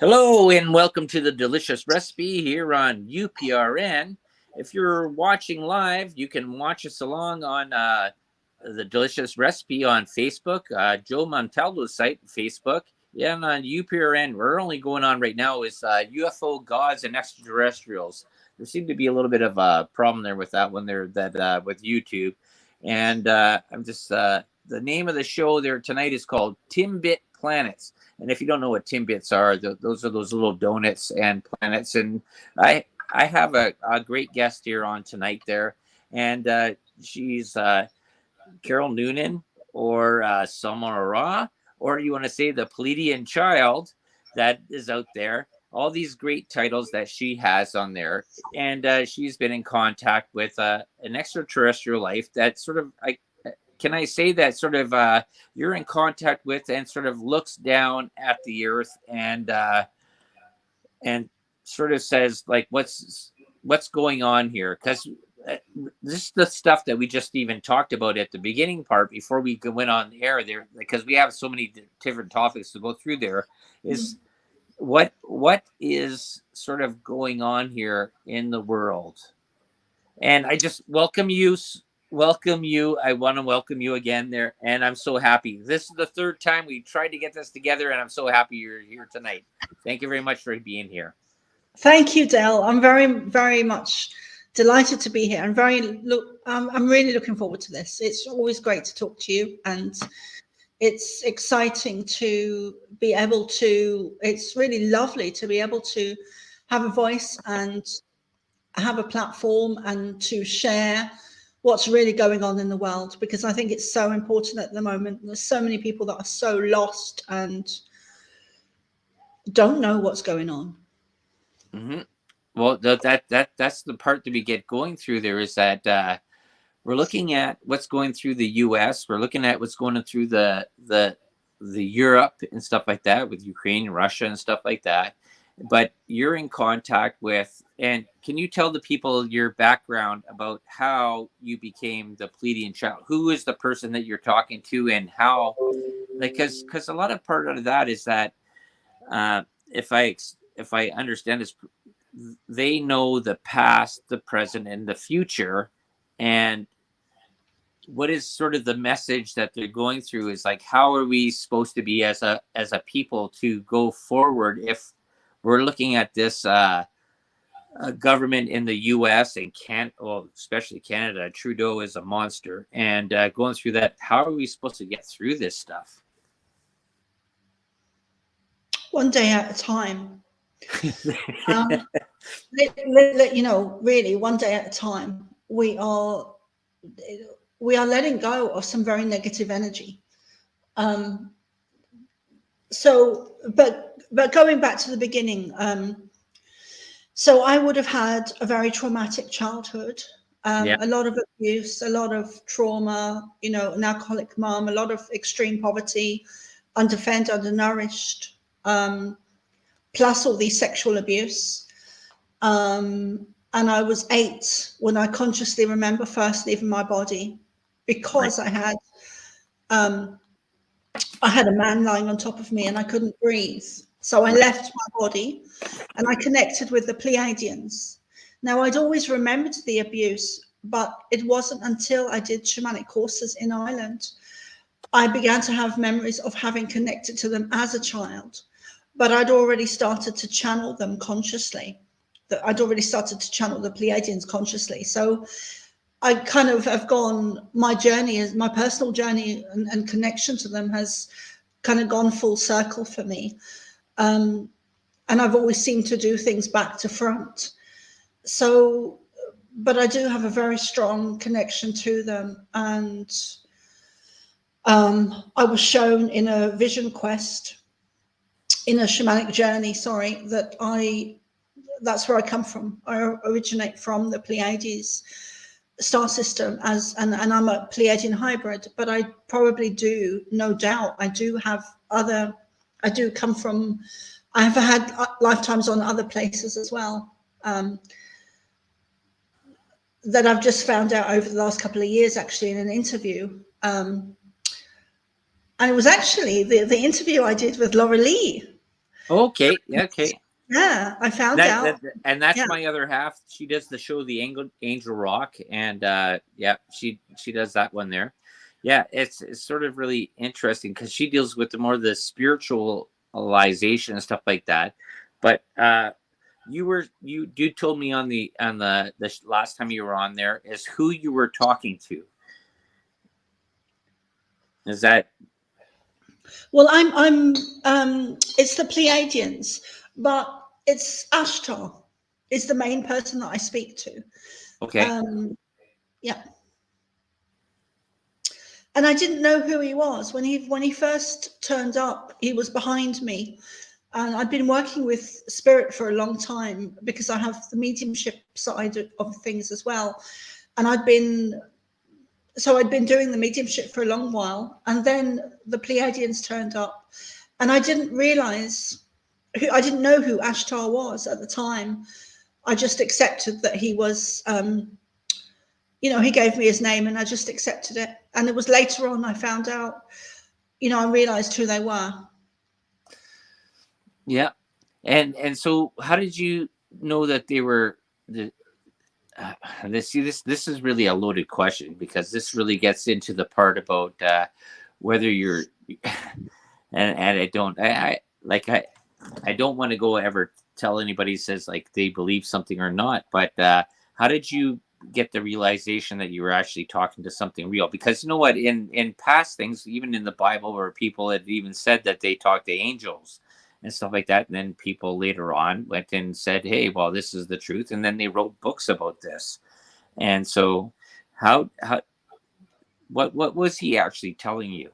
Hello and welcome to the Delicious Recipe here on UPRN. If you're watching live, you can watch us along on the Delicious Recipe on Facebook, Joe Montaldo's site, Facebook, and on UPRN. We're only going on right now is UFO gods and extraterrestrials. There seemed to be a little bit of a problem there with that one there that with YouTube, and I'm just the name of the show there tonight is called Timbit Planets. And if you don't know what Timbits are, those are those little donuts and planets. And I have a great guest here on tonight there, and she's Carol Noonan or Soma ARah, or you want to say the Pleiadian child that is out there. All these great titles that she has on there, and she's been in contact with an extraterrestrial life that sort of can I say that sort of you're in contact with and sort of looks down at the earth and sort of says like what's going on here, because this is the stuff that we just even talked about at the beginning part before we went on the air there, because we have so many different topics to go through there, is what is sort of going on here in the world. And I just welcome you. I want to welcome you again there, and I'm so happy. This is the third time we tried to get this together, and I'm so happy you're here tonight. Thank you very much for being here. Thank you, Dale. I'm very much delighted to be here. I'm really looking forward to this. It's always great to talk to you, and it's exciting to be able to. It's really lovely to be able to have a voice and have a platform and to share what's really going on in the world, because I think it's so important at the moment. There's so many people that are so lost and don't know what's going on. Mm-hmm. Well, that's the part that we get going through there, is that we're looking at what's going through the U.S. We're looking at what's going through the Europe and stuff like that, with Ukraine and Russia and stuff like that. But you're in contact with, and can you tell the people your background about how you became the Pleiadian child? Who is the person that you're talking to, and how? Because a lot of part of that is that if I understand this, they know the past, the present, and the future, and what is sort of the message that they're going through is like, how are we supposed to be as a people to go forward if we're looking at this government in the U.S. and especially Canada. Trudeau is a monster, and going through that, how are we supposed to get through this stuff? One day at a time. Really, one day at a time. We are letting go of some very negative energy. But going back to the beginning, so I would have had a very traumatic childhood, a lot of abuse, a lot of trauma, an alcoholic mom, a lot of extreme poverty, underfed, undernourished, plus all these sexual abuse. And I was 8 when I consciously remember first leaving my body, because I had a man lying on top of me and I couldn't breathe. So I left my body and I connected with the Pleiadians. Now, I'd always remembered the abuse, but it wasn't until I did shamanic courses in Ireland I began to have memories of having connected to them as a child. But I'd already started to channel them consciously. I'd already started to channel the Pleiadians consciously. So I kind of have gone, my personal journey and connection to them has kind of gone full circle for me. And I've always seemed to do things back to front. So, but I do have a very strong connection to them. And I was shown in a vision quest, in a shamanic journey, that's where I come from. I originate from the Pleiades star system, and I'm a Pleiadian hybrid, but I probably do, no doubt, I have had lifetimes on other places as well, that I've just found out over the last couple of years, actually, in an interview. And it was actually the interview I did with Laura Lee. Okay. Yeah. Okay. Yeah, I found That, out. and that's Yeah. my other half. She does the show The Angel Rock, and yeah, she does that one there. Yeah, it's sort of really interesting because she deals with the more the spiritualization and stuff like that. But you told me on the last time you were on there is who you were talking to. Is that Well, it's the Pleiadians, but it's Ashtar is the main person that I speak to. okay? Yeah. And I didn't know who he was when he first turned up. He was behind me, and I'd been working with spirit for a long time because I have the mediumship side of things as well, and I'd been doing the mediumship for a long while, and then the Pleiadians turned up, and I didn't realize I didn't know who Ashtar was at the time. I just accepted that he was. He gave me his name, and I just accepted it. And it was later on I found out, I realized who they were. Yeah, and so how did you know that they were the? This is really a loaded question because this really gets into the part about whether you're and I don't want to go ever tell anybody says like they believe something or not, but how did you get the realization that you were actually talking to something real? Because you know what, in past things, even in the Bible, where people had even said that they talked to angels and stuff like that, and then people later on went and said, hey, well, this is the truth, and then they wrote books about this. And so how what was he actually telling you?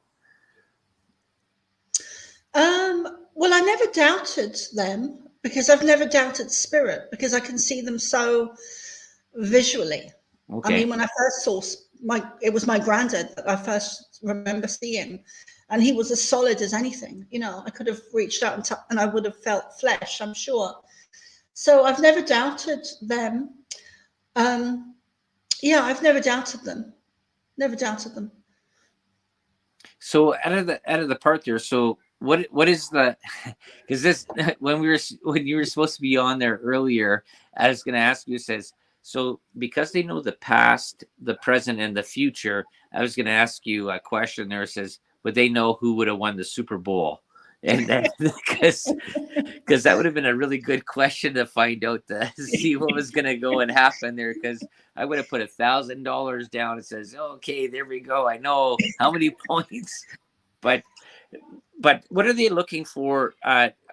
Well, I never doubted them because I've never doubted spirit because I can see them so visually. I Okay. mean, when I first saw it was my granddad that I first remember seeing, and he was as solid as anything. I could have reached out and I would have felt flesh, I'm sure. So I've never doubted them. Yeah, I've never doubted them. Never doubted them. So out of the part there, so what is the because this when you were supposed to be on there earlier, I was going to ask you, says, so because they know the past, the present, and the future, I was going to ask you a question there. It says, would they know who would have won the Super Bowl? And then because that would have been a really good question to find out to see what was going to go and happen there. Because I would have put $1,000 down and says, okay, there we go. I know how many points, but what are they looking for?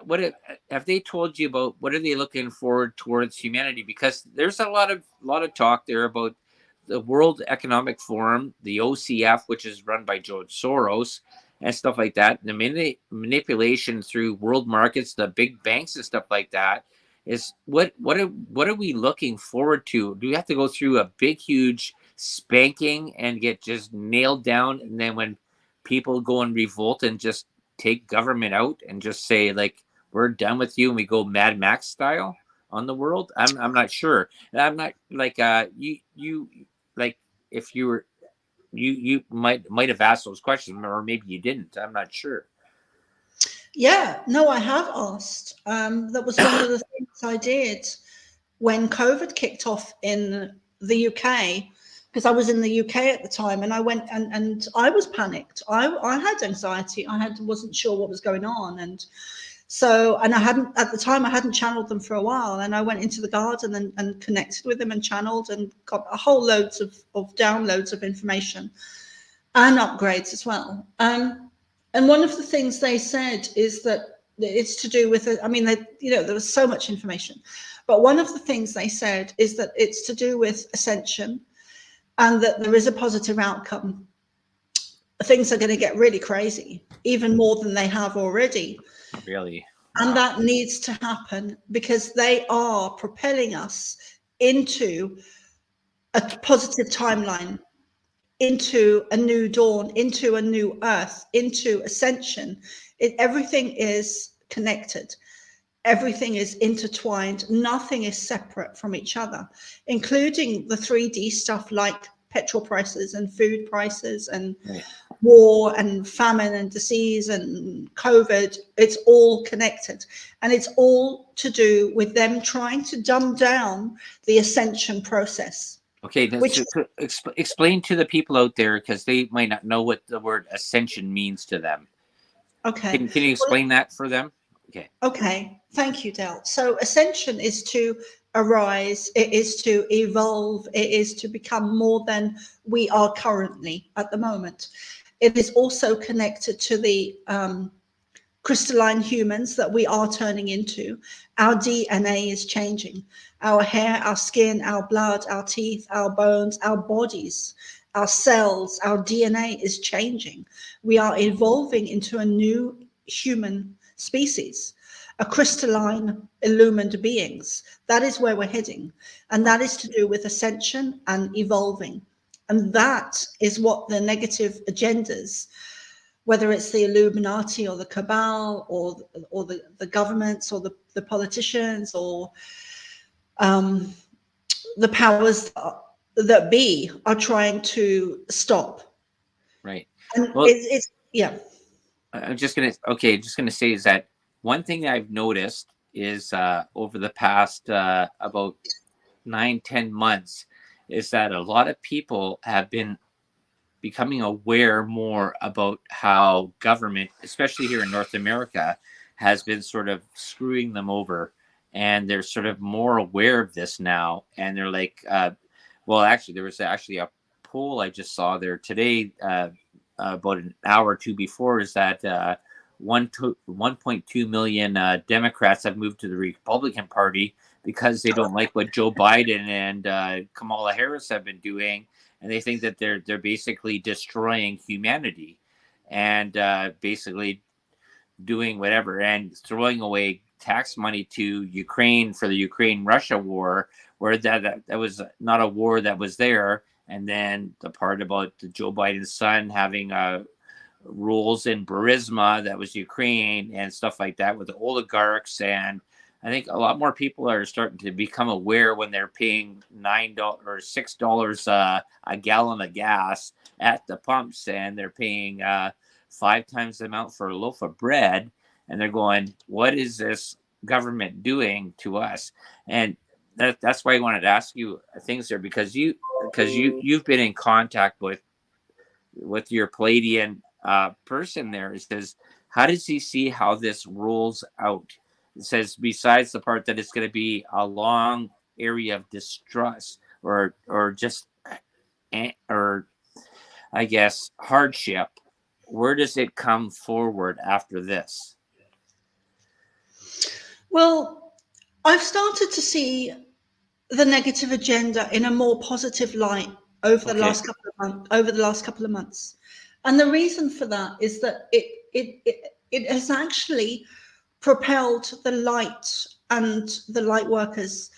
What have they told you about? What are they looking forward towards humanity? Because there's a lot of talk there about the World Economic Forum, the OCF, which is run by George Soros and stuff like that. The manipulation through world markets, the big banks and stuff like that. Is what are we looking forward to? Do we have to go through a big, huge spanking and get just nailed down, and then when people go and revolt and just take government out and just say like we're done with you and we go Mad Max style on the world? I'm not sure. And I'm not like you like if you were you might have asked those questions or maybe you didn't. I'm not sure. Yeah, no, I have asked. That was one of the things I did when COVID kicked off in the UK, because I was in the UK at the time, and I went and I was panicked. I had anxiety. Wasn't sure what was going on, and I hadn't at the time. I hadn't channeled them for a while, and I went into the garden and connected with them and channeled and got a whole loads of downloads of information and upgrades as well. And one of the things they said is that it's to do with, there was so much information, but one of the things they said is that it's to do with ascension and that there is a positive outcome. Things are going to get really crazy, even more than they have already. Really? Wow. And that needs to happen because they are propelling us into a positive timeline, into a new dawn, into a new earth, into ascension. Everything is connected. Everything is intertwined. Nothing is separate from each other, including the 3D stuff like petrol prices and food prices and Right. war and famine and disease and COVID. It's all connected. And it's all to do with them trying to dumb down the ascension process. Okay, Which, explain to the people out there, because they might not know what the word ascension means to them. okay. Can you explain that for them? Okay. Okay, thank you, Del. So ascension is to arise, it is to evolve, it is to become more than we are currently at the moment. It is also connected to the crystalline humans that we are turning into. Our DNA is changing. Our hair, our skin, our blood, our teeth, our bones, our bodies, our cells, our DNA is changing. We are evolving into a new human species, a crystalline, illumined beings. That is where we're heading. And that is to do with ascension and evolving. And that is what the negative agendas, whether it's the Illuminati or the cabal or the governments or the politicians or the powers that be, are trying to stop. Right. And Well, it's yeah. I'm just gonna say is that one thing that I've noticed is over the past about 9-10 months is that a lot of people have been becoming aware more about how government, especially here in North America, has been sort of screwing them over, and they're sort of more aware of this now. And they're like, well, actually, there was actually a poll I just saw there today, about an hour or two before, is that 1.2 million Democrats have moved to the Republican Party because they don't like what Joe Biden and Kamala Harris have been doing, and they think that they're basically destroying humanity, and basically doing whatever and throwing away tax money to Ukraine for the Ukraine-Russia war, where that was not a war that was there. And then the part about the Joe Biden's son having rules in Burisma, that was Ukraine, and stuff like that with the oligarchs. And I think a lot more people are starting to become aware when they're paying $9 or $6 a gallon of gas at the pumps, and they're paying 5 times the amount for a loaf of bread, and they're going, "What is this government doing to us?" And that's why I wanted to ask you things there, because you've been in contact with your Palladian person there. It says, how does he see how this rolls out? It says, besides the part that it's going to be a long area of distrust or just or I guess hardship, where does it come forward after this? Well, I've started to see the negative agenda in a more positive light over the last couple of months. And the reason for that is that it has actually propelled the light and the light workers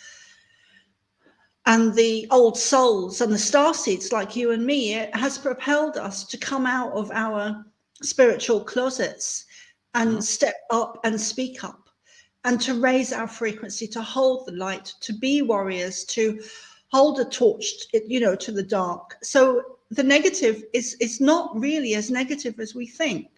and the old souls and the starseeds like you and me. It has propelled us to come out of our spiritual closets and step up and speak up, and to raise our frequency, to hold the light, to be warriors, to hold a torch, to the dark. So the negative is not really as negative as we think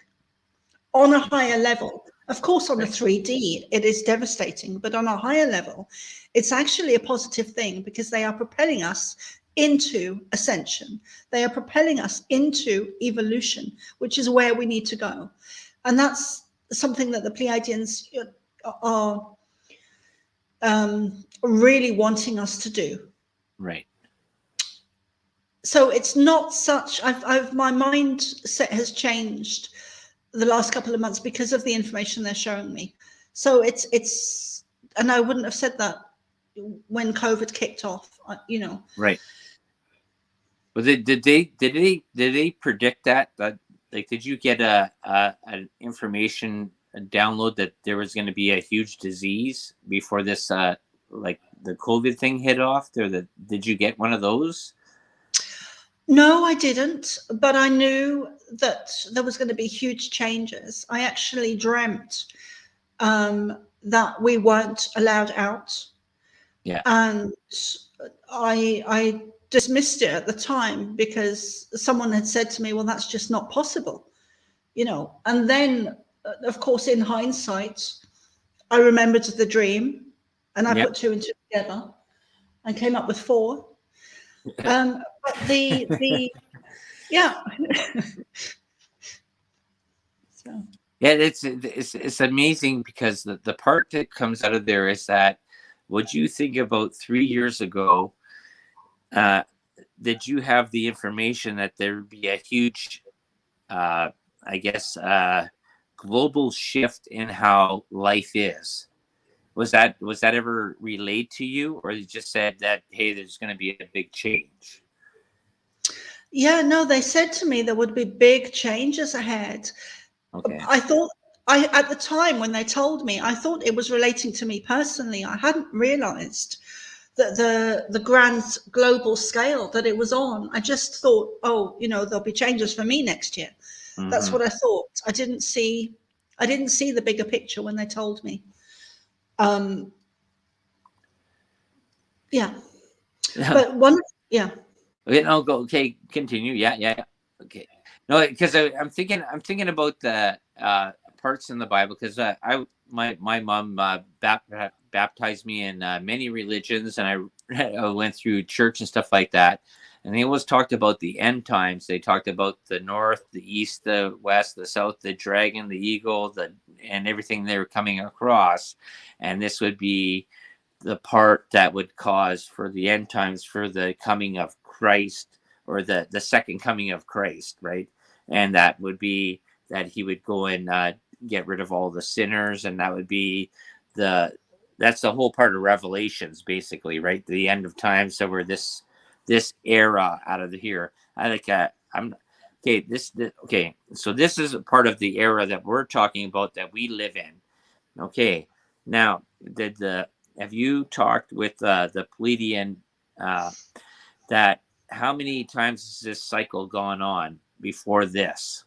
on a higher level. Of course, on a 3D, it is devastating, but on a higher level, it's actually a positive thing, because they are propelling us into ascension. They are propelling us into evolution, which is where we need to go. And that's something that the Pleiadians are really wanting us to do. Right. So it's not such, my mindset has changed the last couple of months because of the information they're showing me. So it's, and I wouldn't have said that when COVID kicked off, Right. But did they predict that? Like, did you get an information download that there was going to be a huge disease before this, like the COVID thing hit off? Did you get one of those? No, I didn't, but I knew that there was going to be huge changes. I actually dreamt that we weren't allowed out. Yeah. And I dismissed it at the time because someone had said to me, well, that's just not possible, you know. And then, of course, in hindsight, I remembered the dream and I Yep. put two and two together and came up with four. But yeah. So. Yeah, it's amazing because the part that comes out of there is that what you think about 3 years ago, did you have the information that there would be a huge, I guess, global shift in how life is? Was that ever relayed to you, or you just said that, hey, there's going to be a big change? Yeah, no, they said to me there would be big changes ahead. Okay. I thought, at the time when they told me, I thought it was relating to me personally. I hadn't realized that the grand global scale that it was on. I just thought, oh, you know, there'll be changes for me next year. Mm-hmm. That's what I thought. I didn't see the bigger picture when they told me. Yeah. But yeah. Okay, no, go. Okay, continue. Yeah. Okay. No, because I'm thinking about the parts in the Bible, because my mom baptized me in many religions, and I went through church and stuff like that. And they always talked about the end times. They talked about the north, the east, the west, the south, the dragon, the eagle, and everything they were coming across. And this would be the part that would cause for the end times, for the coming of Christ, or the second coming of Christ, right? And that would be that he would go and get rid of all the sinners, and that would be that's the whole part of Revelations, basically, right? The end of time. So we're this era out of here. Okay. So this is a part of the era that we're talking about, that we live in. Okay. Now, have you talked with the Pleiadian, that how many times has this cycle gone on before this?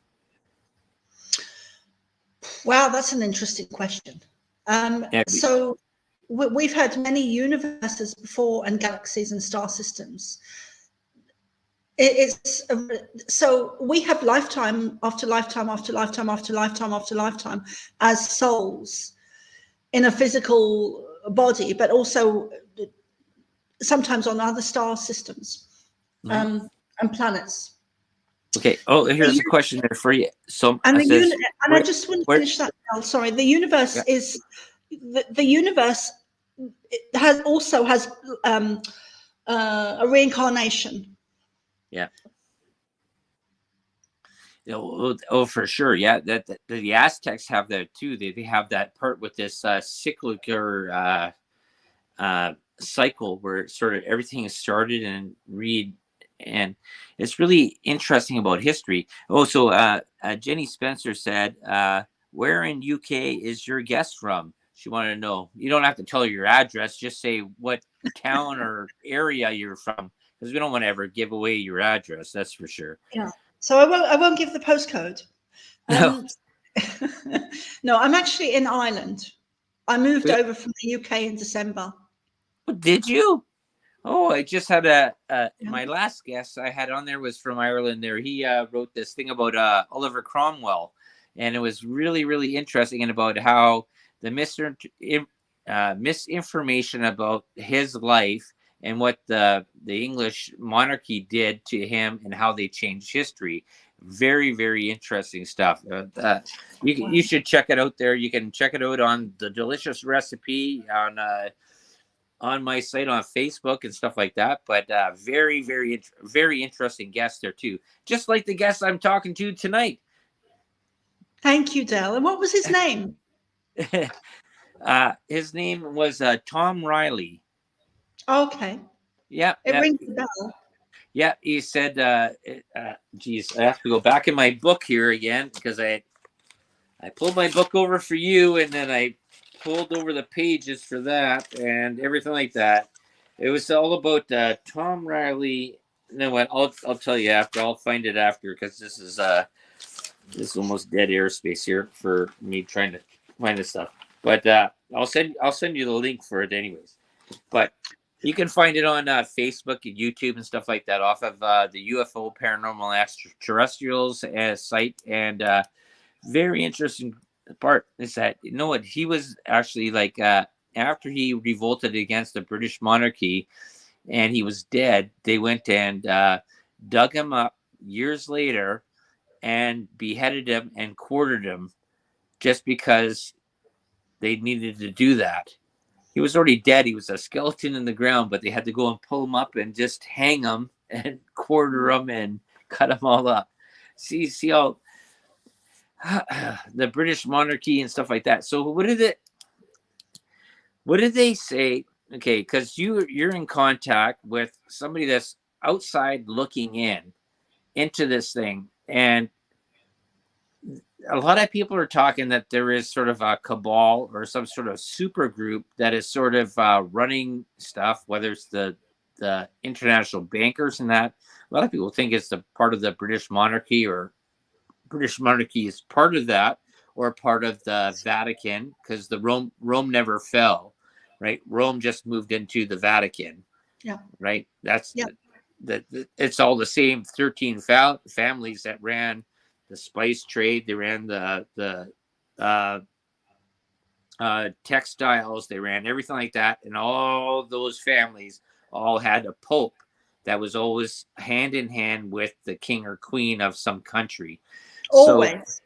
Wow, that's an interesting question. So we've had many universes before, and galaxies and star systems. So we have lifetime after lifetime after lifetime after lifetime after lifetime as souls in a physical body, but also sometimes on other star systems, and planets. Okay. Oh, here's a question there for you. So, I just want to finish that. Sorry, the universe is the universe. It has a reincarnation. Yeah. Oh, for sure. Yeah, that the Aztecs have that too. They have that part with this cyclical cycle where sort of everything is started and and it's really interesting about history. Oh, so Jenny Spencer said, where in UK is your guest from? She wanted to know. You don't have to tell her your address, just say what town or area you're from, because we don't want to ever give away your address, that's for sure. Yeah, so I won't give the postcode. No, I'm actually in Ireland. I moved over from the UK in December. Did you? Oh, I just had my last guest I had on there was from Ireland. There, he wrote this thing about Oliver Cromwell, and it was really, really interesting, and about how the misinformation about his life and what the English monarchy did to him and how they changed history. Very, very interesting stuff. You should check it out there. You can check it out on The Delicious Recipe on my site on Facebook and stuff like that. But very, very, very interesting guest there too. Just like the guest I'm talking to tonight. Thank you, Del. And what was his name? His name was Tom Riley. Okay. Yeah. It rings a bell. Yeah, he said, geez, I have to go back in my book here again, because I pulled my book over for you, and then I pulled over the pages for that and everything like that. It was all about Tom Riley. No, what? I'll tell you after. I'll find it after, because this is almost dead airspace here for me trying to find this stuff. But I'll send you the link for it anyways. But You can find it on Facebook and YouTube and stuff like that off of the UFO Paranormal Extraterrestrials site. And very interesting part is that, you know what, he was actually like, after he revolted against the British monarchy and he was dead, they went and dug him up years later and beheaded him and quartered him just because they needed to do that. He was already dead. He was a skeleton in the ground, but they had to go and pull him up and just hang him and quarter him and cut him all up. See how the British monarchy and stuff like that. So what did they say? Okay, because you're in contact with somebody that's outside looking into this thing, and a lot of people are talking that there is sort of a cabal or some sort of super group that is sort of running stuff, whether it's the international bankers and that. A lot of people think it's the part of the British monarchy, or British monarchy is part of that, or part of the Vatican, because the Rome never fell, right? Rome just moved into the Vatican. Yeah. Right. That's it's all the same 13 families that ran the spice trade. They ran the textiles. They ran everything like that, and all those families all had a pope that was always hand in hand with the king or queen of some country. Always. So,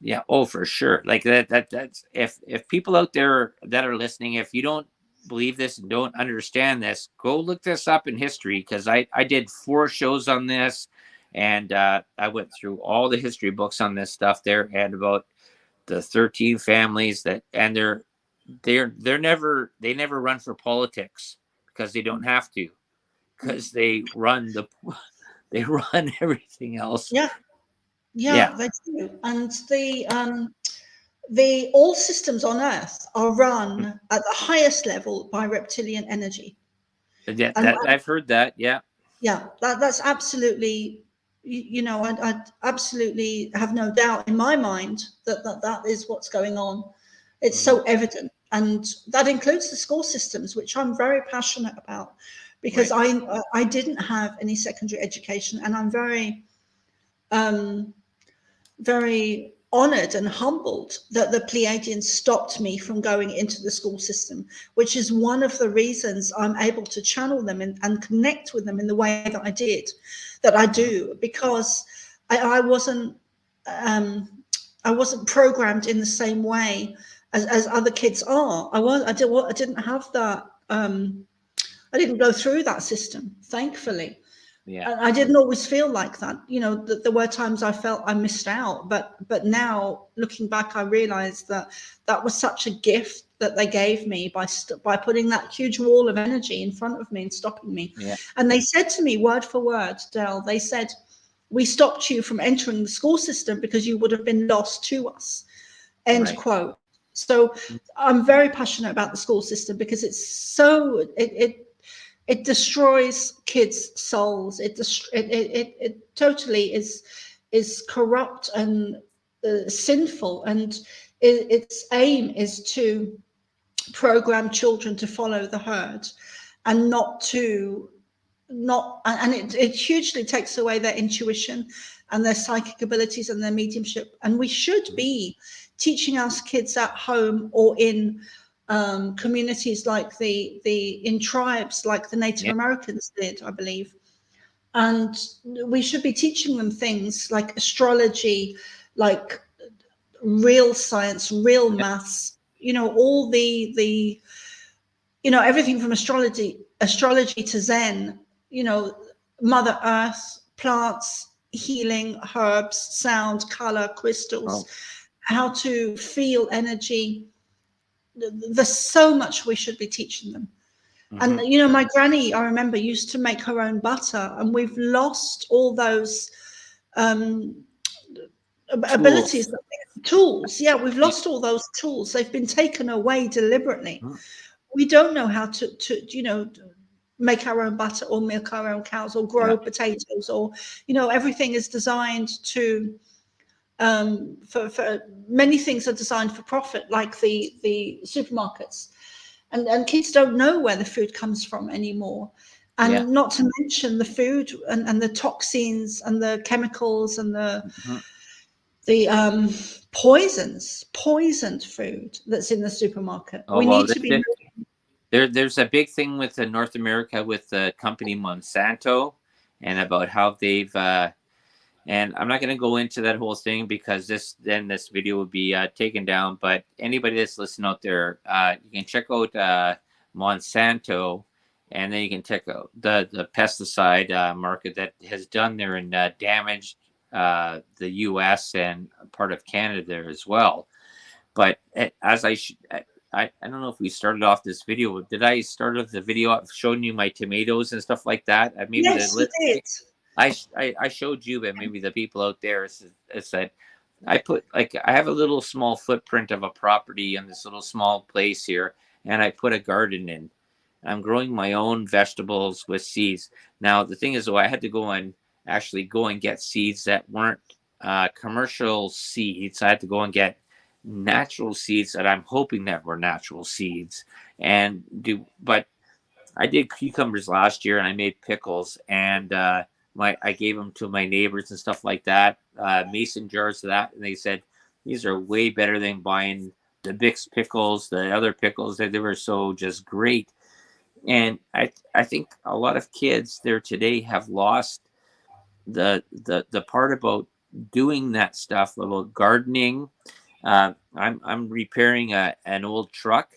yeah. Oh, for sure. Like that's if people out there that are listening, if you don't believe this and don't understand this, go look this up in history, because I did 4 shows on this. And I went through all the history books on this stuff there, and about the 13 families that, and they never run for politics, because they don't have to, because they run everything else. Yeah, they do. And all systems on Earth are run at the highest level by reptilian energy. Yeah, I've heard that. Yeah. Yeah, that's absolutely. I absolutely have no doubt in my mind that is what's going on. It's so evident, and that includes the school systems, which I'm very passionate about, because I didn't have any secondary education, and I'm very honored and humbled that the Pleiadians stopped me from going into the school system, which is one of the reasons I'm able to channel them and connect with them in the way that I do, because I wasn't programmed in the same way as other kids are. I didn't have that. I didn't go through that system, thankfully. Yeah. I didn't always feel like that. There were times I felt I missed out, but now looking back, I realized that was such a gift that they gave me by putting that huge wall of energy in front of me and stopping me. Yeah. And they said to me, word for word, Del, they said, "We stopped you from entering the school system because you would have been lost to us." End quote. So I'm very passionate about the school system, because it's so it destroys kids' souls. It totally is corrupt and sinful, and its aim is to program children to follow the herd, and it hugely takes away their intuition and their psychic abilities and their mediumship. And we should be teaching our kids at home, or in communities like in tribes like the Native Americans did, I believe. And we should be teaching them things like astrology, like real science, real maths, all the everything from astrology to Zen, Mother Earth, plants, healing, herbs, sound, color, crystals, how to feel energy. There's so much we should be teaching them. And my granny, I remember, used to make her own butter, and we've lost all those abilities, tools. Yeah, we've lost all those tools. They've been taken away deliberately. We don't know how to make our own butter, or milk our own cows, or grow potatoes, or everything is designed to for many things are designed for profit, like the supermarkets. and kids don't know where the food comes from anymore. And Yeah. not to mention the food and the toxins and the chemicals and Mhm. the poisoned food that's in the supermarket. Oh We well, need to be. there's a big thing with North America with the company Monsanto, and about how they've and I'm not going to go into that whole thing because this video would be taken down. But anybody that's listening out there, you can check out Monsanto, and then you can check out the pesticide market that has done there and damaged the U.S. and part of Canada there as well. But as I don't know if we started off this video. Did I start off the video off showing you my tomatoes and stuff like that? Maybe Yes, you did. I showed you, but maybe the people out there said I put like I have a little small footprint of a property in this little small place here, and I put a garden in. I'm growing my own vegetables with seeds. Now the thing is, though, I had to go and actually go and get seeds that weren't commercial seeds. I had to go and get natural seeds that I'm hoping that were natural seeds and do. But I did cucumbers last year, and I made pickles, and I gave them to my neighbors and stuff like that, mason jars of that, and they said these are way better than buying the Bix pickles, the other pickles. They were so just great. And I think a lot of kids there today have lost the part about doing that stuff, about gardening. I'm repairing an old truck,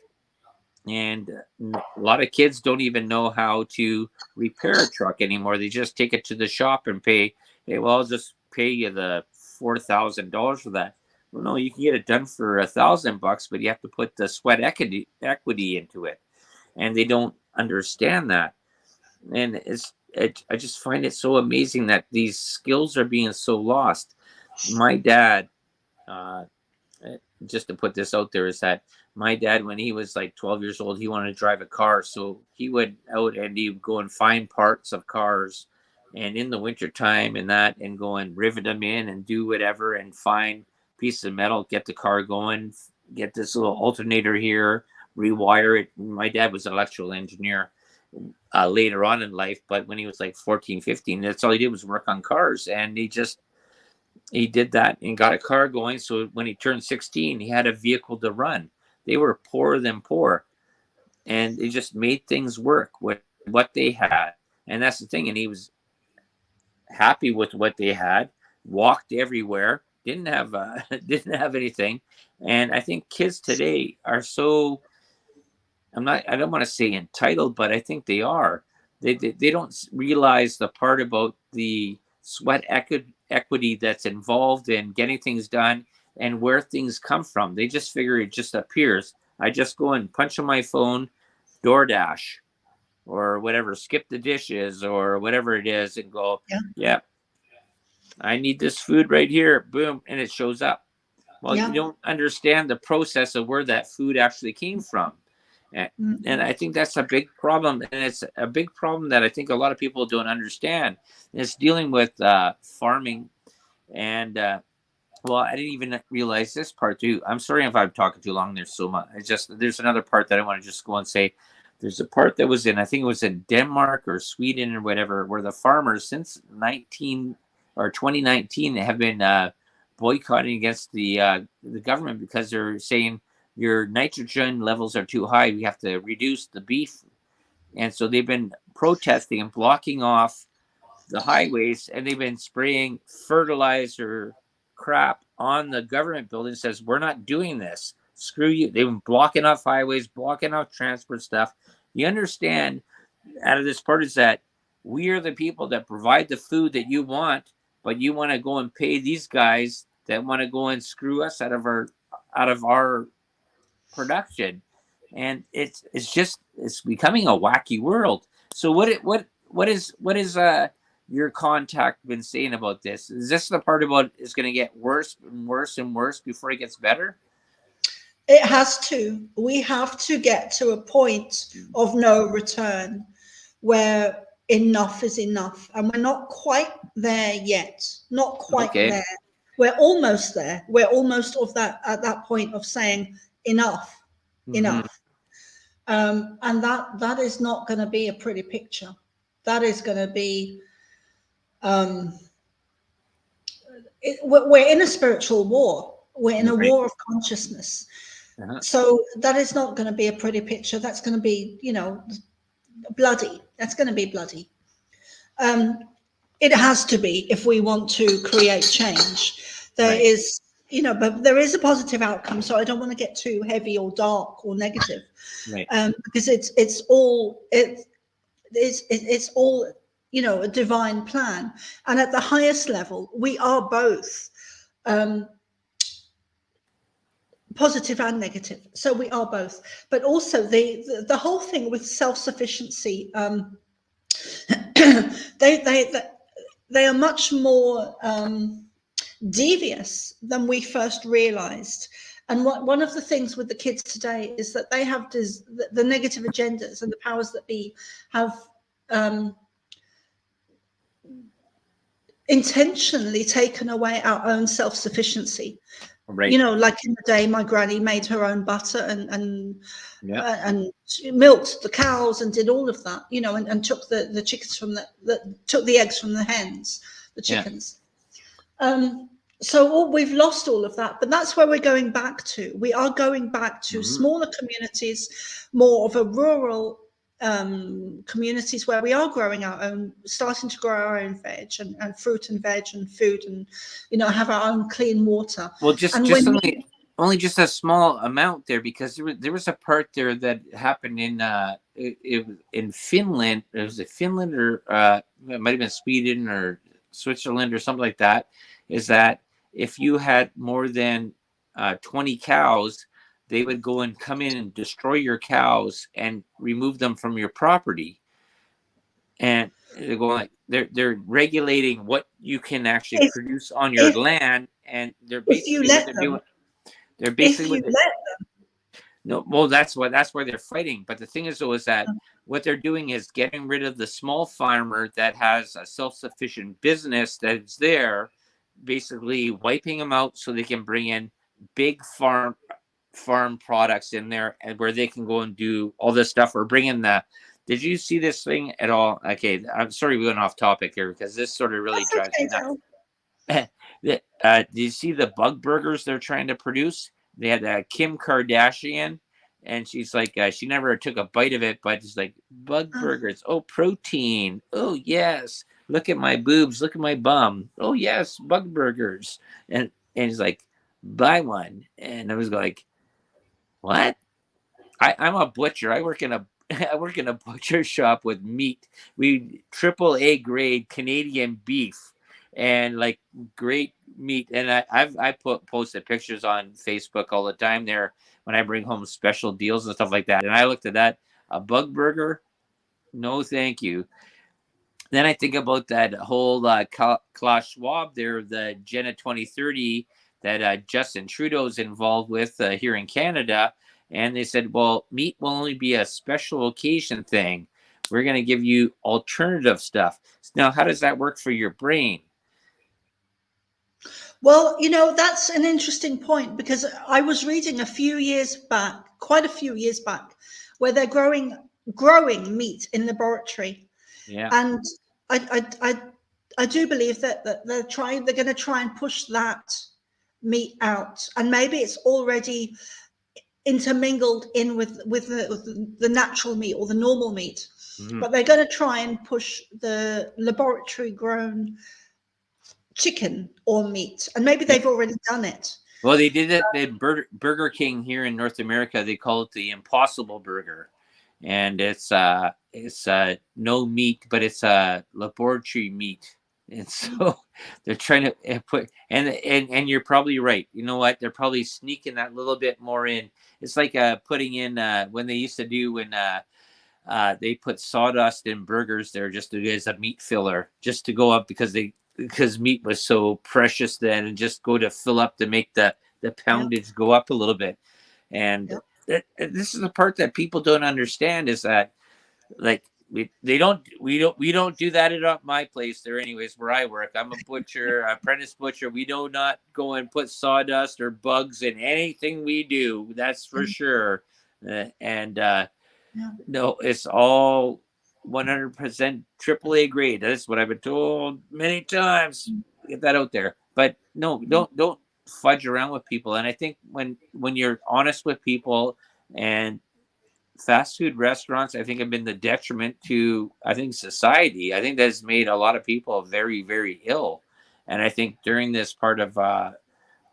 and a lot of kids don't even know how to repair a truck anymore. They just take it to the shop and pay. Hey, well, I'll just pay you the $4,000 for that. Well, no, you can get it done for $1,000, but you have to put the sweat equity into it, and they don't understand that. And I just find it so amazing that these skills are being so lost. My dad, uh, just to put this out there, is that my dad, when he was like 12 years old, he wanted to drive a car. So he would out and he would go and find parts of cars, and in the winter time and go and rivet them in and do whatever and find pieces of metal, get the car going, get this little alternator here, rewire it. My dad was an electrical engineer later on in life, but when he was like 14, 15, that's all he did was work on cars. And he did that and got a car going. So when he turned 16, he had a vehicle to run. They were poorer than poor, and they just made things work with what they had. And that's the thing. And he was happy with what they had, walked everywhere, didn't have didn't have anything. And I think kids today are so, I don't want to say entitled, but I think they are. They don't realize the part about the sweat equity that's involved in getting things done and where things come from. They just figure it just appears. I just go and punch on my phone, DoorDash, or whatever, skip the dishes or whatever it is, and go, yeah, I need this food right here. Boom, and it shows up. Well, you don't understand the process of where that food actually came from. And I think that's a big problem. And it's a big problem that I think a lot of people don't understand. It's dealing with farming. And, well, I didn't even realize this part too. I'm sorry if I'm talking too long there, Soma. There's another part that I want to just go and say. There's a part that was I think it was in Denmark or Sweden or whatever, where the farmers since 2019 have been boycotting against the government because they're saying your nitrogen levels are too high. We have to reduce the beef. And so they've been protesting and blocking off the highways, and they've been spraying fertilizer crap on the government building. Says, we're not doing this. Screw you. They've been blocking off highways, blocking off transport stuff. You understand, out of this part is that we are the people that provide the food that you want, but you want to go and pay these guys that want to go and screw us out of our production. And it's becoming a wacky world. So what is your contact been saying about this? Is this the part about it's going to get worse and worse and worse before it gets better? It has to. We have to get to a point of no return where enough is enough. And we're not quite there yet. Not quite there. We're almost there. We're almost at that point of saying enough. And that is not going to be a pretty picture. That is going to be, we're in a spiritual war. We're in a Right. war of consciousness. Uh-huh. So that is not going to be a pretty picture. That's going to be, bloody. That's going to be bloody. It has to be if we want to create change. There Right. is, but there is a positive outcome. So I don't want to get too heavy or dark or negative, Right. because it's all a divine plan. And at the highest level, we are both positive and negative. So we are both. But also the whole thing with self-sufficiency, they are much more devious than we first realized. And one of the things with the kids today is that they have the negative agendas, and the powers that be have intentionally taken away our own self-sufficiency. Right. Like in the day, my granny made her own butter and she milked the cows and did all of that, and took the chickens from took the eggs from the hens, the chickens. So we've lost all of that, but that's where we're going back to. We are going back to smaller communities, more of a rural communities where we are growing our own, starting to grow our own veg and fruit and veg and food, and have our own clean water. Well, just only just a small amount there, because there was a part there that happened in in Finland. Was it Finland, or it might have been Sweden or Switzerland or something like that? Is that if you had more than 20 cows, they would go and come in and destroy your cows and remove them from your property. And they're going like they're regulating what you can actually produce on your land, and they're basically what they're doing. They're basically no, well, that's why they're fighting. But the thing is, though, is that what they're doing is getting rid of the small farmer that has a self-sufficient business that's there, basically wiping them out so they can bring in big farm products in there, and where they can go and do all this stuff, or bring in the. Did you see this thing at all? Okay, I'm sorry we went off topic here, because this sort of really drives me nuts. Do you see the bug burgers they're trying to produce? They had Kim Kardashian, and she's like, she never took a bite of it, but it's like, bug burgers. Oh, protein. Oh, yes. Look at my boobs. Look at my bum. Oh, yes, bug burgers. And he's like, buy one. And I was like, what? I'm a butcher. I work in a butcher shop with meat. We AAA grade Canadian beef, and like great meat. And I posted pictures on Facebook all the time there when I bring home special deals and stuff like that. And I looked at that, a bug burger, no thank you. Then I think about that whole Klaus Schwab there, the Agenda 2030 that Justin Trudeau's involved with here in Canada. And they said, well, meat will only be a special occasion thing. We're going to give you alternative stuff. Now, how does that work for your brain? Well, that's an interesting point, because I was reading quite a few years back, where they're growing meat in laboratory. Yeah. And I do believe that they're going to try and push that meat out. And maybe it's already intermingled in with the natural meat or the normal meat. Mm-hmm. But they're going to try and push the laboratory grown chicken or meat, and maybe they've already done it. Well, they did it at Burger King here in North America. They call it the Impossible Burger, and it's no meat, but it's laboratory meat. And so they're trying to put, and you're probably right. You know what? They're probably sneaking that little bit more in. It's like putting in when they used to do when they put sawdust in burgers there just as a meat filler, just to go up because meat was so precious then, and just go to fill up to make the poundage go up a little bit. And this is the part that people don't understand, is that like we don't do that at my place there anyways, where I work. I'm a butcher, apprentice butcher. We do not go and put sawdust or bugs in anything we do. That's for sure. Yeah. No, it's all 100% AAA grade. That's what I've been told many times. Get that out there. But no, don't fudge around with people. And I think when you're honest with people, and fast food restaurants, I think, have been the detriment to, I think, society. I think that's made a lot of people very, very ill. And I think during this part of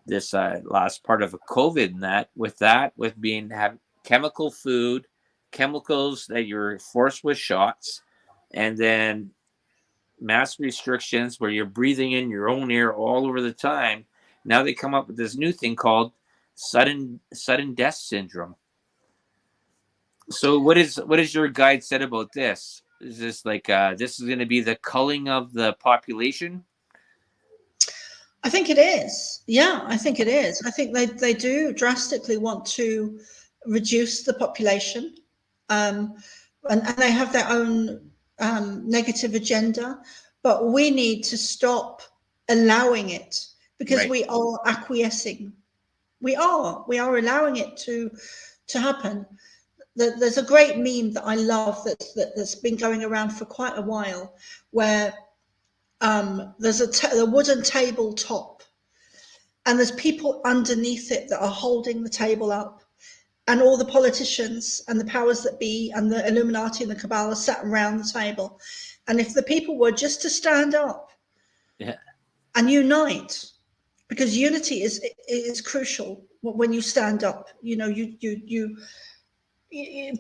this last part of COVID, and with being have chemical food, chemicals that you're forced with shots, and then mass restrictions where you're breathing in your own air all over the time. Now they come up with this new thing called sudden death syndrome. So what is your guide said about this? Is this like this is going to be the culling of the population? I think it is. Yeah, I think it is. I think they do drastically want to reduce the population, and they have their own negative agenda. But we need to stop allowing it, because Right. we are acquiescing. We are allowing it to happen. There's a great meme that I love that's been going around for quite a while, where there's a wooden tabletop, and there's people underneath it that are holding the table up, and all the politicians and the powers that be and the Illuminati and the Cabal are sat around the table. And if the people were just to stand up Yeah. and unite, because unity is crucial when you stand up. You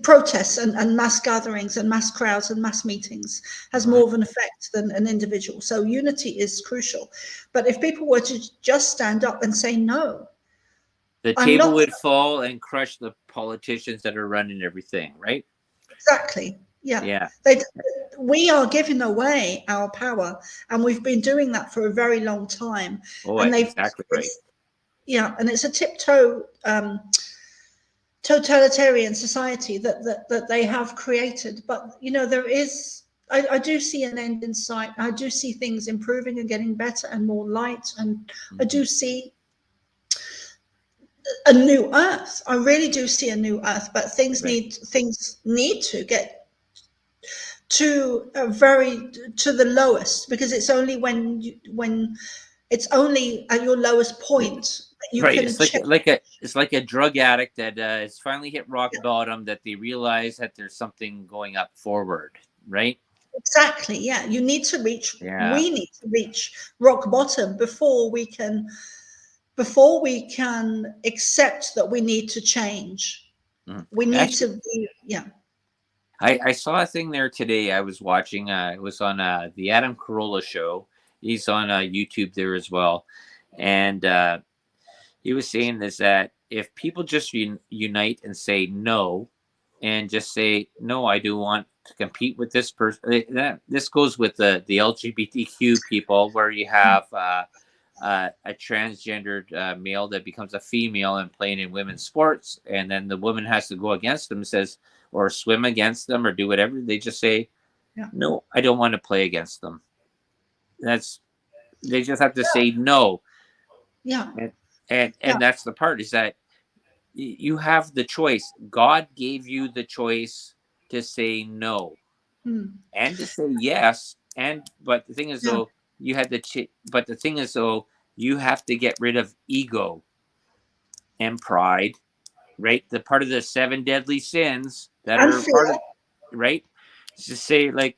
protests and mass gatherings and mass crowds and mass meetings has more of an effect than an individual. So unity is crucial. But if people were to just stand up and say, no, The I'm table not. would fall and crush the politicians that are running everything, right? Exactly. Yeah. Yeah. We are giving away our power, and we've been doing that for a very long time. Oh, And exactly right. and it's a tiptoe totalitarian society that they have created. But there is, I do see an end in sight. I do see things improving and getting better and more light, and I do see a new earth. I really do see a new earth, but things Right. need to get to the lowest, because it's only when it's only at your lowest point that you Right. can It's like check. it's like a drug addict that has finally hit rock bottom, that they realize that there's something going up forward, right? Exactly. Yeah. You need to reach. Yeah. We need to reach rock bottom before we can accept that we need to change. Mhm. We need Actually, to be. Yeah. I saw a thing there today. I was watching. It was on the Adam Carolla show. He's on YouTube there as well, and he was saying this, that if people just unite and say no, and just say no, I do want to compete with this person. This goes with the LGBTQ people, where you have a transgendered male that becomes a female and playing in women's sports, and then the woman has to go against them, says, or swim against them, or do whatever. They just say, Yeah. no, I don't want to play against them. They just have to say no. Yeah. And that's the part, is that you have the choice. God gave you the choice to say no and to say yes. But the thing is, Yeah. though, but the thing is, though, you have to get rid of ego and pride, right? The part of the seven deadly sins that And are part fear. of, right? Just say, like,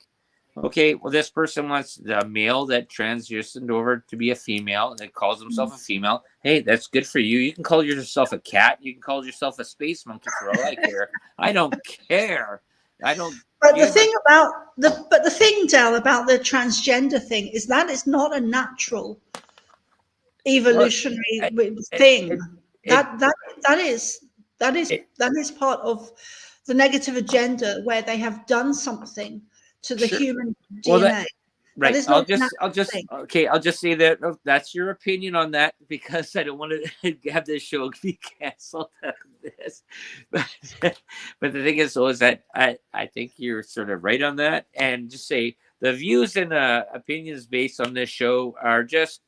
okay, well, this person wants the male that transitioned over to be a female and that calls himself a female. Hey, that's good for you. You can call yourself a cat. You can call yourself a space monkey for all I care. I don't care. I don't But the give a. thing about the thing, Del, about the transgender thing is that it's not a natural Well, evolutionary it, thing. it, it, That is it, that is part of the negative agenda, where they have done something to the sure. human Well, DNA. That right. is not a natural thing. I'll just say that that's your opinion on that, because I don't want to have this show be canceled out of this. But the thing is, though, is that I think you're sort of right on that, and just say the views and opinions based on this show are just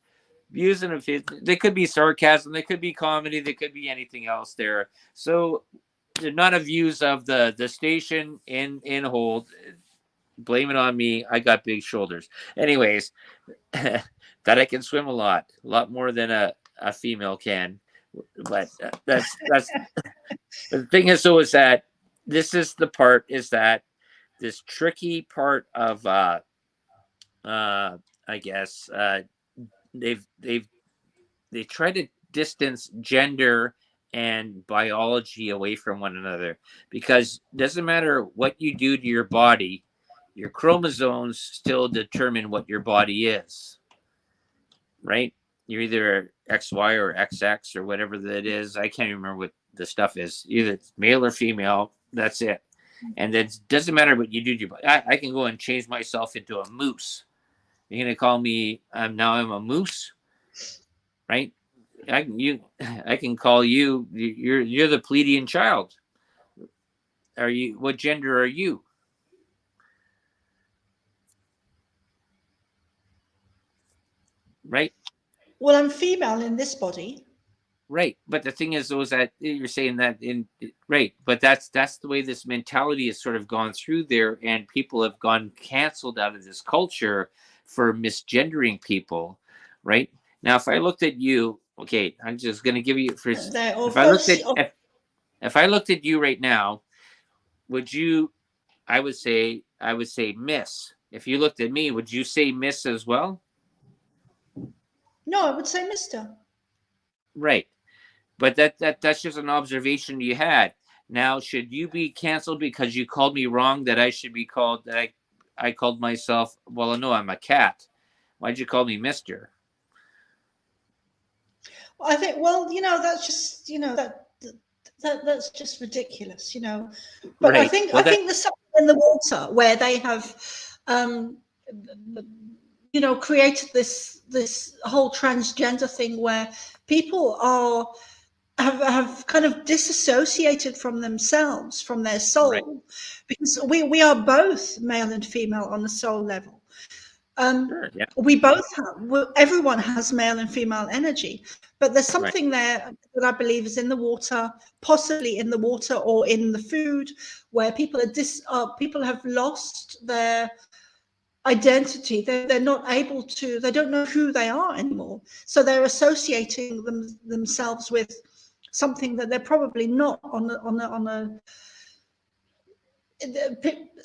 views and opinions. They could be sarcasm, they could be comedy, they could be anything else there. So they're not a views of the station in hold. Blame it on me. I got big shoulders. Anyways, that I can swim a lot more than a female can. But that's the thing is though is that this is the part is that this tricky part of I guess they've they try to distance gender and biology away from one another because it doesn't matter what you do to your body, your chromosomes still determine what your body is, right? You're either XY or XX or whatever that is. I can't even remember what the stuff is. Either it's male or female. That's it. And it doesn't matter what you do to your body. I can go and change myself into a moose. You're gonna call me now I'm a moose, right? I can call you. You're the Pleiadian child. Are you? What gender are you? Right. Well, I'm female in this body. Right. But the thing is, though, is that you're saying that right. But that's the way this mentality has sort of gone through there, and people have gone canceled out of this culture for misgendering people. Right now, if I looked at you, okay, I'm just going to give you for if I looked at you right now, would you? I would say Miss. If you looked at me, would you say Miss as well? No, I would say Mister. Right. But that's just an observation you had. Now, should you be canceled because you called me wrong that I should be called that I called myself, well, no, I'm a cat. Why'd you call me Mister? I think, well, that's just, that's just ridiculous, But right. I think there's something in the water where they have, created this whole transgender thing where people have kind of disassociated from themselves, from their soul, right. because we are both male and female on the soul level. Sure, yeah. We both have, everyone has male and female energy, but there's something there that I believe is in the water, possibly in the water or in the food, where people people have lost their identity. They're not able to, they don't know who they are anymore. So they're associating themselves with something that they're probably not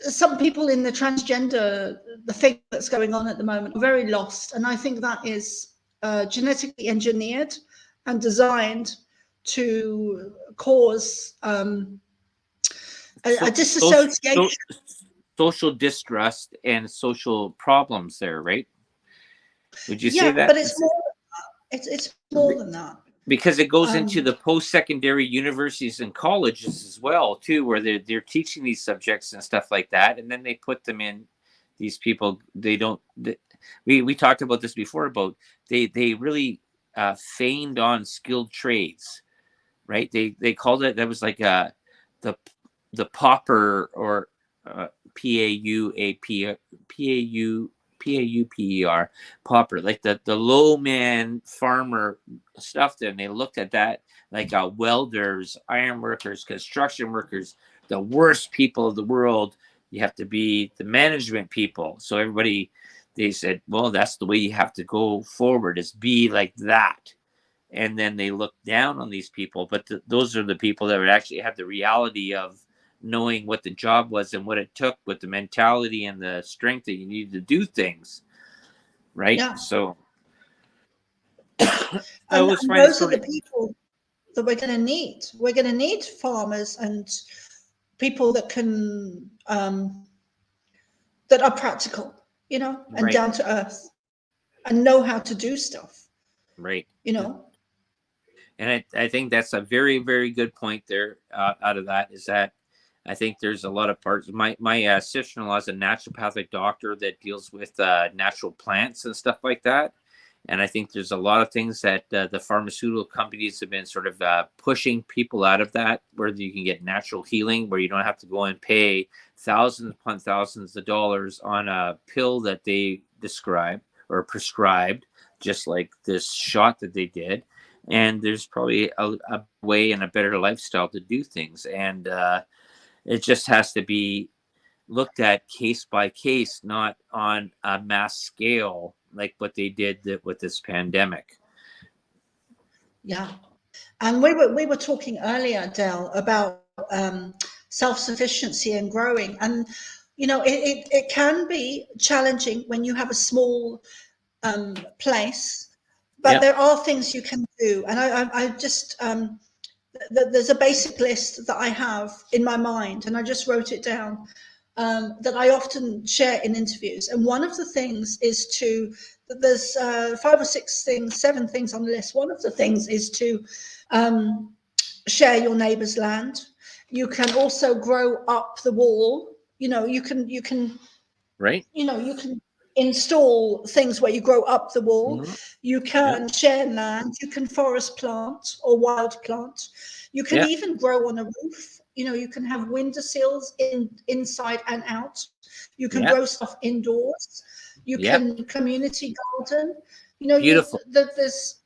some people in the transgender, the thing that's going on at the moment, are very lost. And I think that is genetically engineered and designed to cause a disassociation. Social distrust and social problems there, right? Would you say that? Yeah, but it's more than that. Because it goes into the post-secondary universities and colleges as well, too, where they're teaching these subjects and stuff like that, and then they put them in. These people, we talked about this before about they really feigned on skilled trades, right? They called it, that was like the pauper or Pauper, pauper, like the low man farmer stuff. Then they looked at that like welders, iron workers, construction workers, the worst people of the world. You have to be the management people. So everybody, they said, well, that's the way you have to go forward, is be like that. And then they look down on these people, but those are the people that would actually have the reality of knowing what the job was and what it took, with the mentality and the strength that you needed to do things, right? Yeah. So and those are the people that we're going to need. We're going to need farmers and people that can that are practical, and down to earth, and know how to do stuff, right? And I think that's a very, very good point there. Out of that is that I think there's a lot of parts. My sister-in-law is a naturopathic doctor that deals with natural plants and stuff like that. And I think there's a lot of things that the pharmaceutical companies have been sort of pushing people out of that, where you can get natural healing, where you don't have to go and pay thousands upon thousands of dollars on a pill that they describe or prescribed, just like this shot that they did. and there's probably a way and a better lifestyle to do things, and it just has to be looked at case by case, not on a mass scale like what they did with this pandemic. Yeah. And we were talking earlier, Del, about self-sufficiency and growing. And, it can be challenging when you have a small place, but Yeah. there are things you can do. And I just, there's a basic list that I have in my mind, and I just wrote it down, that I often share in interviews. And one of the things is there's 5 or 6 things, 7 things on the list. One of the things is to share your neighbor's land. You can also grow up the wall. You can Right. you can install things where you grow up the wall. Mm-hmm. You can share land. You can forest plant or wild plant. You can even grow on a roof. You can have windowsills inside and out. You can grow stuff indoors. You can community garden. Beautiful. There's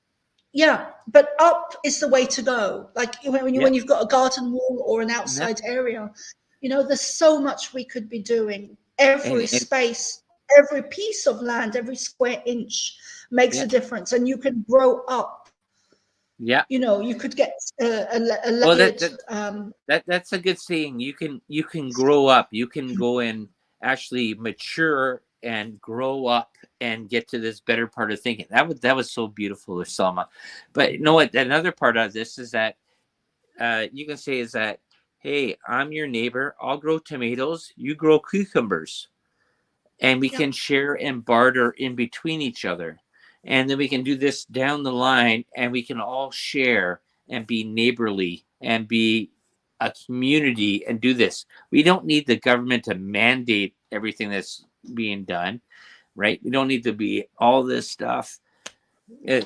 but up is the way to go. Like when you've got a garden wall or an outside area, there's so much we could be doing. Every space, every piece of land, every square inch makes a difference, and you can grow up. Yeah. You could get well, that's a good saying. You can grow up. You can go and actually mature and grow up and get to this better part of thinking. That was so beautiful, Soma. But you know what? Another part of this is that you can say is that, hey, I'm your neighbor. I'll grow tomatoes. You grow cucumbers, and we can share and barter in between each other. And then we can do this down the line, and we can all share and be neighborly and be a community and do this. We don't need the government to mandate everything that's being done, right? We don't need to be all this stuff. The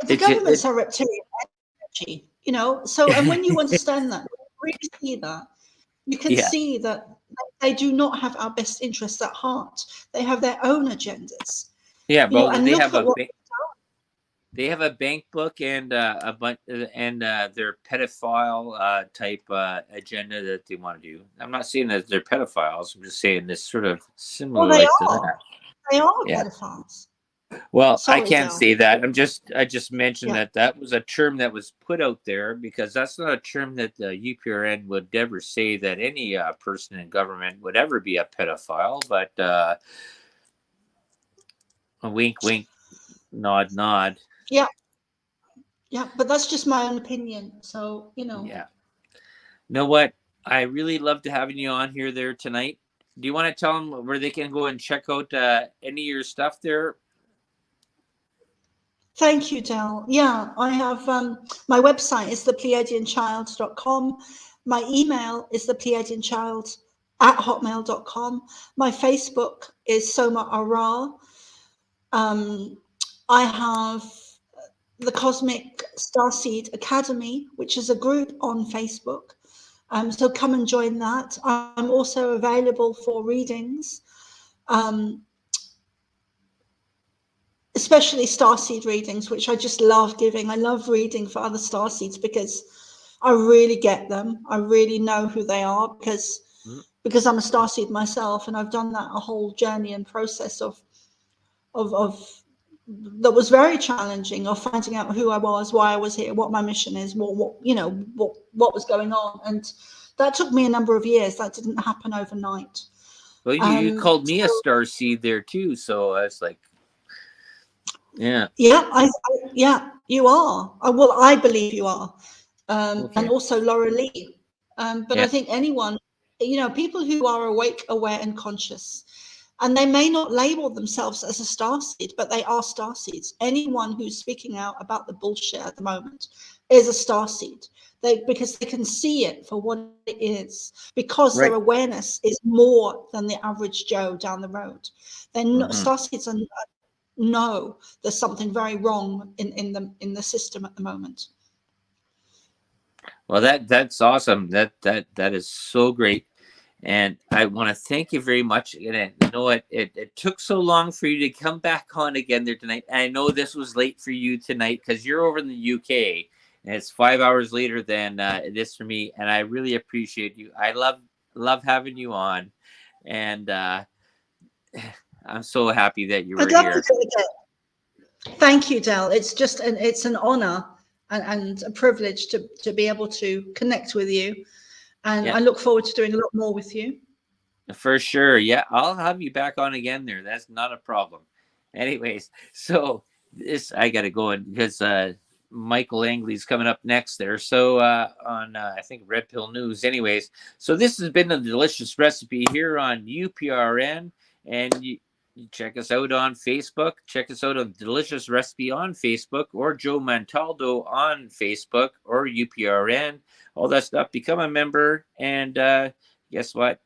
governments are reptilian energy, So, and when you understand that, really see that, you can see that they do not have our best interests at heart. They have their own agendas. Yeah, but they have a bank book and a bunch and their pedophile type agenda that they want to do. I'm not saying that they're pedophiles. I'm just saying this sort of similar. Well, they are pedophiles. Well, I can't say that. I just mentioned that was a term that was put out there, because that's not a term that the UPRN would ever say that any person in government would ever be a pedophile. But a wink, wink, nod, nod. Yeah. Yeah, but that's just my own opinion. So, Yeah. You know what? I really loved having you on here there tonight. Do you want to tell them where they can go and check out any of your stuff there? Thank you, Del. Yeah, I have my website is thepleiadianchild.com. My email is thepleiadianchild@hotmail.com. My Facebook is Soma ARah. I have the Cosmic Starseed Academy, which is a group on Facebook. So come and join that. I'm also available for readings. Especially starseed readings, which I just love giving. I love reading for other starseeds because I really get them. I really know who they are because I'm a starseed myself, and I've done that a whole journey and process of that was very challenging, of finding out who I was, why I was here, what my mission is, what was going on, and that took me a number of years. That didn't happen overnight. Well, you called me a starseed there too, so I was like. Yeah, you are. Well, I believe you are, and also Laura Lee. But I think anyone, people who are awake, aware, and conscious, and they may not label themselves as a starseed, but they are starseeds. Anyone who's speaking out about the bullshit at the moment is a starseed. Because they can see it for what it is, because their awareness is more than the average Joe down the road. They're not starseeds and. No, there's something very wrong in the system at the moment. Well, that's awesome. That is so great. And I want to thank you very much. And I know it took so long for you to come back on again there tonight. And I know this was late for you tonight because you're over in the UK and it's 5 hours later than it is for me. And I really appreciate you. I love having you on. And I'm so happy that you were I'd love to here. do it again. Thank you, Del. It's just it's an honor and a privilege to be able to connect with you. And Yeah. I look forward to doing a lot more with you. For sure. Yeah, I'll have you back on again there. That's not a problem. Anyways, so this I got to go in because Michael Angley's coming up next there. So on I think Red Pill News. Anyways, so this has been a delicious recipe here on UPRN, and you check us out on Facebook. Check us out on Delicious Recipe on Facebook, or Joe Montaldo on Facebook, or UPRN. All that stuff. Become a member, and guess what?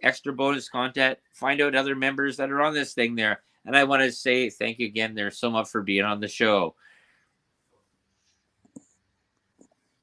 Extra bonus content, find out other members that are on this thing there. And I want to say thank you again there so much for being on the show.